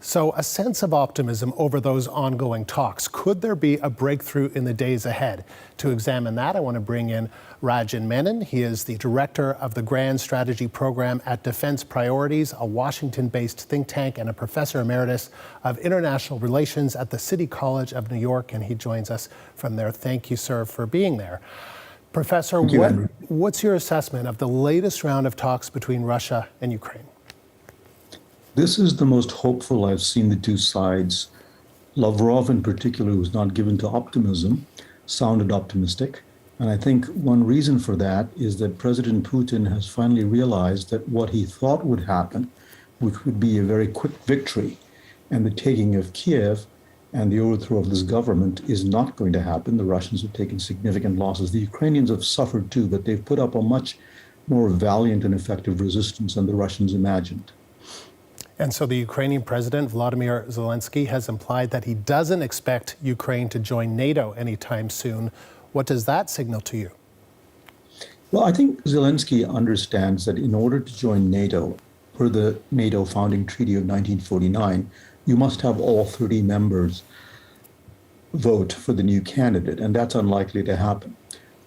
So a sense of optimism over those ongoing talks. Could there be a breakthrough in the days ahead? To examine that, I want to bring in Rajan Menon. He is the director of the Grand Strategy Program at Defense Priorities, a Washington-based think tank and a professor emeritus of international relations at the City College of New York, and he joins us from there. Thank you, sir, for being there. Professor, what's your assessment of the latest round of talks between Russia and Ukraine? This is the most hopeful I've seen the two sides. Lavrov, in particular, who's not given to optimism, sounded optimistic. And I think one reason for that is that President Putin has finally realized that what he thought would happen, which would be a very quick victory and the taking of Kiev and the overthrow of this government, is not going to happen. The Russians have taken significant losses. The Ukrainians have suffered too, but they've put up a much more valiant and effective resistance than the Russians imagined. And so the Ukrainian president, Volodymyr Zelensky, has implied that he doesn't expect Ukraine to join NATO anytime soon. What does that signal to you? Well, I think Zelensky understands that in order to join NATO, per the NATO founding treaty of 1949, you must have all 30 members vote for the new candidate, and that's unlikely to happen.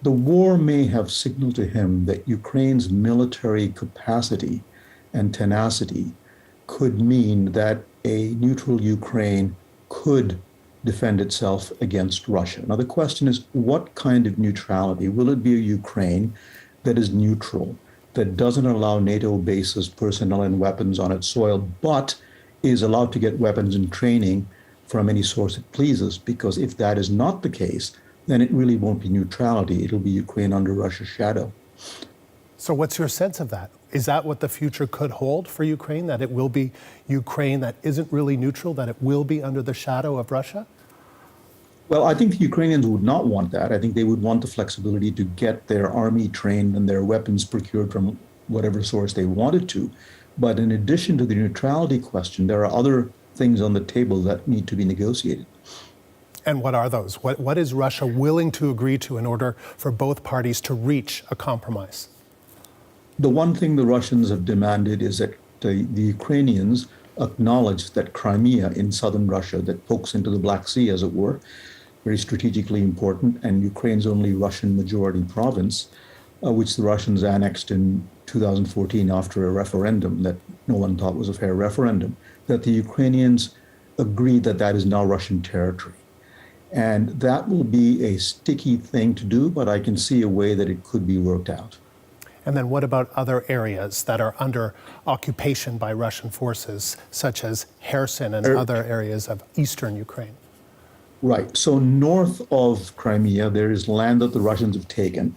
The war may have signaled to him that Ukraine's military capacity and tenacity could mean that a neutral Ukraine could defend itself against Russia. Now, the question is, what kind of neutrality? Will it be a Ukraine that is neutral, that doesn't allow NATO bases, personnel, and weapons on its soil, but is allowed to get weapons and training from any source it pleases? Because if that is not the case, then it really won't be neutrality. It'll be Ukraine under Russia's shadow. So what's your sense of that? Is that what the future could hold for Ukraine, that it will be Ukraine that isn't really neutral, that it will be under the shadow of Russia? Well, I think the Ukrainians would not want that. I think they would want the flexibility to get their army trained and their weapons procured from whatever source they wanted to. But in addition to the neutrality question, there are other things on the table that need to be negotiated. And what are those? What is Russia willing to agree to in order for both parties to reach a compromise? The one thing the Russians have demanded is that the Ukrainians acknowledge that Crimea in southern Russia, that pokes into the Black Sea, as it were, very strategically important, and Ukraine's only Russian majority province, which the Russians annexed in 2014 after a referendum that no one thought was a fair referendum, that the Ukrainians agreed that that is now Russian territory. And that will be a sticky thing to do, but I can see a way that it could be worked out. And then what about other areas that are under occupation by Russian forces, such as Kherson and other areas of eastern Ukraine? Right. So north of Crimea, there is land that the Russians have taken,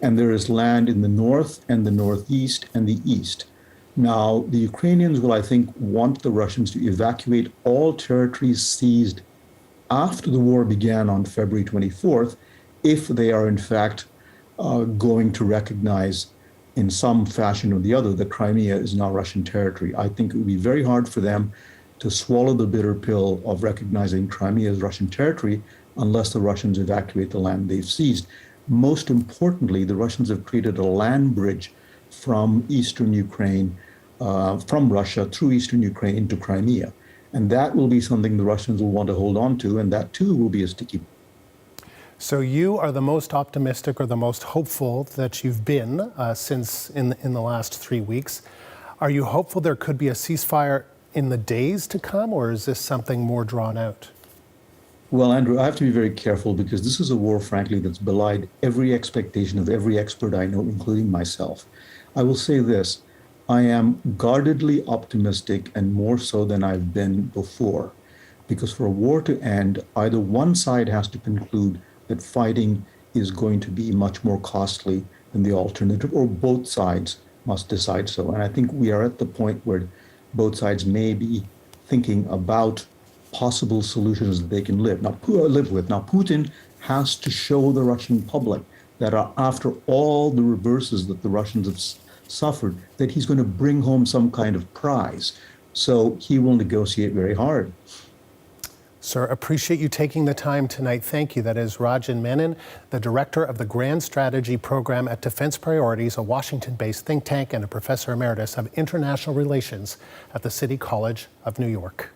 and there is land in the north and the northeast and the east. Now, the Ukrainians will, I think, want the Russians to evacuate all territories seized after the war began on February 24th, if they are in fact going to recognize in some fashion or the other that Crimea is now Russian territory. I think it would be very hard for them to swallow the bitter pill of recognizing Crimea as Russian territory unless the Russians evacuate the land they've seized. Most importantly, the Russians have created a land bridge from eastern Ukraine, from Russia through eastern Ukraine into Crimea. And that will be something the Russians will want to hold on to, and that too will be a sticky. So you are the most optimistic or the most hopeful that you've been since in the last 3 weeks. Are you hopeful there could be a ceasefire in the days to come, or is this something more drawn out? Well, Andrew, I have to be very careful because this is a war, frankly, that's belied every expectation of every expert I know, including myself. I will say this, I am guardedly optimistic, and more so than I've been before, because for a war to end, either one side has to conclude that fighting is going to be much more costly than the alternative, or both sides must decide so. And I think we are at the point where both sides may be thinking about possible solutions that they can live with. Now, Putin has to show the Russian public that after all the reverses that the Russians have suffered, that he's going to bring home some kind of prize. So he will negotiate very hard. Sir, appreciate you taking the time tonight. Thank you. That is Rajan Menon, the director of the Grand Strategy Program at Defense Priorities, a Washington-based think tank and a professor emeritus of international relations at the City College of New York.